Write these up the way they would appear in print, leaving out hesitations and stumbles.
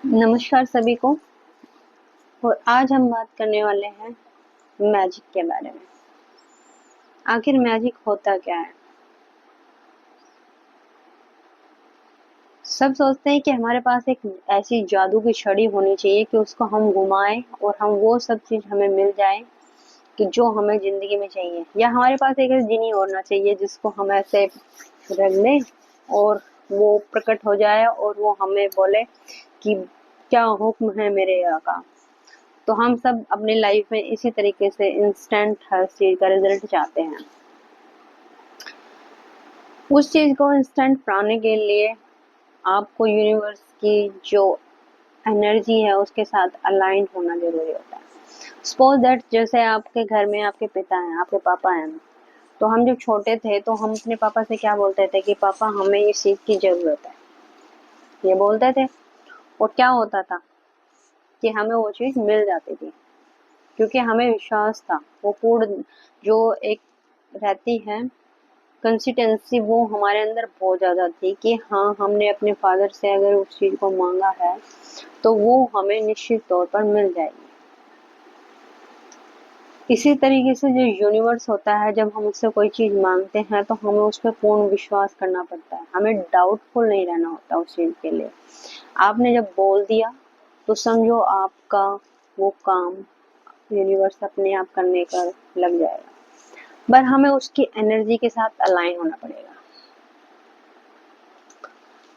नमस्कार सभी को। और आज हम बात करने वाले हैं मैजिक के बारे में। आखिर मैजिक होता क्या है? सब सोचते हैं कि हमारे पास एक ऐसी जादू की छड़ी होनी चाहिए कि उसको हम घुमाएं और हम वो सब चीज हमें मिल जाए कि जो हमें जिंदगी में चाहिए, या हमारे पास एक जिनी होना चाहिए जिसको हम ऐसे रख लें और वो प्रकट हो जाए और वो हमें बोले कि क्या हुक्म है मेरे आका। तो हम सब अपनी लाइफ में इसी तरीके से इंस्टेंट हर चीज का रिजल्ट चाहते हैं। उस चीज को इंस्टेंट पाने के लिए आपको यूनिवर्स की जो एनर्जी है उसके साथ अलाइन होना जरूरी होता है। सपोज दैट जैसे आपके घर में आपके पिता हैं, आपके पापा हैं, तो हम जब छोटे थे तो हम अपने पापा से क्या बोलते थे कि पापा हमें इस चीज की जरूरत है, ये बोलते थे। और क्या होता था कि हमें वो चीज मिल जाती थी क्योंकि हमें विश्वास था। वो पूर्ण जो एक रहती है कंसिस्टेंसी, वो हमारे अंदर बहुत ज्यादा थी कि हाँ, हमने अपने फादर से अगर उस चीज को मांगा है तो वो हमें निश्चित तौर पर मिल जाएगी। इसी तरीके से जो यूनिवर्स होता है, जब हम उससे कोई चीज मांगते हैं तो हमें उस पर पूर्ण विश्वास करना पड़ता है, हमें डाउटफुल नहीं रहना होता उस चीज के लिए। आपने जब बोल दिया तो समझो आपका वो काम यूनिवर्स अपने आप करने का लग जाएगा, पर हमें उसकी एनर्जी के साथ अलाइन होना पड़ेगा।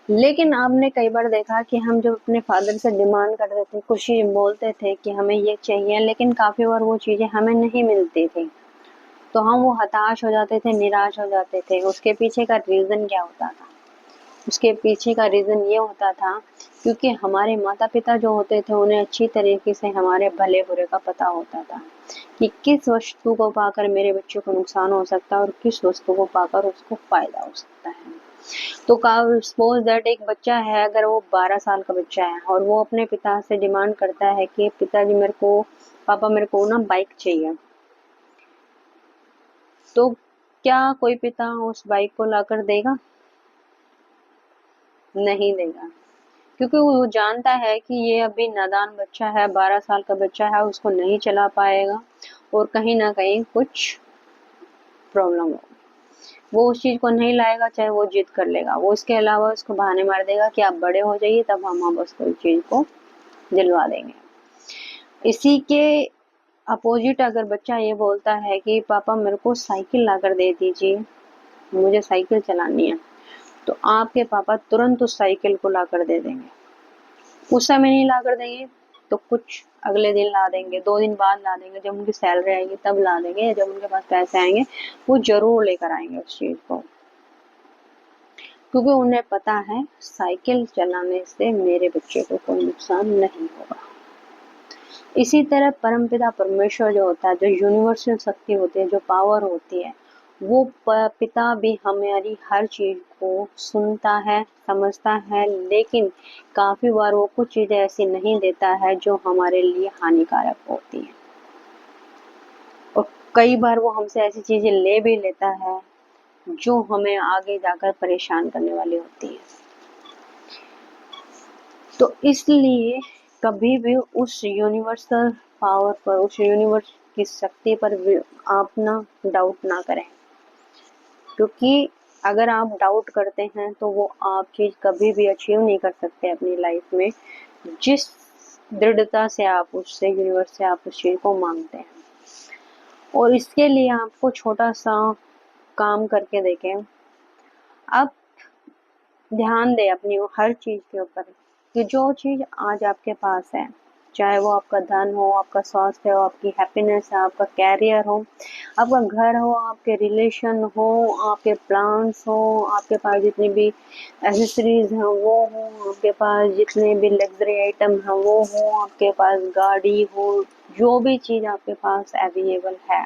लेकिन आपने कई बार देखा कि हम जब अपने फादर से डिमांड करते थे, कुछ चीज बोलते थे कि हमें ये चाहिए, लेकिन काफी बार वो चीजें हमें नहीं मिलती थी, तो हम वो हताश हो जाते थे, निराश हो जाते थे। उसके पीछे का रीजन क्या होता था? उसके पीछे का रीजन ये होता था क्योंकि हमारे माता पिता जो होते थे उन्हें अच्छी तरीके से हमारे भले बुरे का पता होता था कि किस वस्तु को पाकर मेरे बच्चों को नुकसान हो सकता है और किस वस्तु को पाकर उसको फायदा हो सकता है। तो सपोज दैट एक बच्चा है, अगर वो 12 साल का बच्चा है और वो अपने पिता से डिमांड करता है कि पिताजी पापा मेरे को ना बाइक चाहिए, तो क्या कोई पिता उस बाइक को लाकर देगा? नहीं देगा, क्योंकि वो जानता है कि ये अभी नादान बच्चा है, 12 साल का बच्चा है, उसको नहीं चला पाएगा और कहीं ना कहीं कुछ प्रॉब्लम हो, वो उस चीज को नहीं लाएगा, चाहे वो जिद कर लेगा। वो इसके अलावा उसको बहाने मार देगा कि आप बड़े हो जाइए तब हम उसको इस चीज को दिलवा देंगे। इसी के अपोजिट अगर बच्चा ये बोलता है कि पापा मेरे को साइकिल लाकर दे दीजिए, मुझे साइकिल चलानी है, तो आपके पापा तुरंत उस साइकिल को लाकर दे देंगे। उस समय नहीं लाकर देंगे तो कुछ अगले दिन ला देंगे, 2 दिन बाद ला देंगे, जब उनकी सैलरी आएगी तब ला देंगे, या जब उनके पास पैसे आएंगे वो जरूर लेकर आएंगे उस चीज को, क्योंकि उन्हें पता है साइकिल चलाने से मेरे बच्चे को कोई नुकसान नहीं होगा। इसी तरह परमपिता परमेश्वर जो होता है, जो यूनिवर्सल शक्ति होती है, जो पावर होती है, वो पिता भी हमारी हर चीज को सुनता है, समझता है, लेकिन काफी बार वो कुछ चीजें ऐसी नहीं देता है जो हमारे लिए हानिकारक होती है, और कई बार वो हमसे ऐसी चीजें ले भी लेता है जो हमें आगे जाकर परेशान करने वाली होती है। तो इसलिए कभी भी उस यूनिवर्सल पावर पर, उस यूनिवर्स की शक्ति पर आप ना डाउट ना करें, क्योंकि अगर आप डाउट करते हैं तो वो आप चीज कभी भी अचीव नहीं कर सकते अपनी लाइफ में, जिस दृढ़ता से आप उससे, यूनिवर्स से आप उस चीज को मांगते हैं। और इसके लिए आपको छोटा सा काम करके देखें। आप ध्यान दें अपनी हर चीज के ऊपर कि जो चीज आज आपके पास है, चाहे वो आपका धन हो, आपका स्वास्थ्य हो, आपकी हैप्पीनेस है, आपका कैरियर हो, आपका घर हो, आपके रिलेशन हो, आपके प्लान्स हो, आपके पास जितनी भी एसेसरीज हैं वो हो, आपके पास जितने भी लग्जरी आइटम हैं वो हो, आपके पास गाड़ी हो, जो भी चीज आपके पास अवेलेबल है,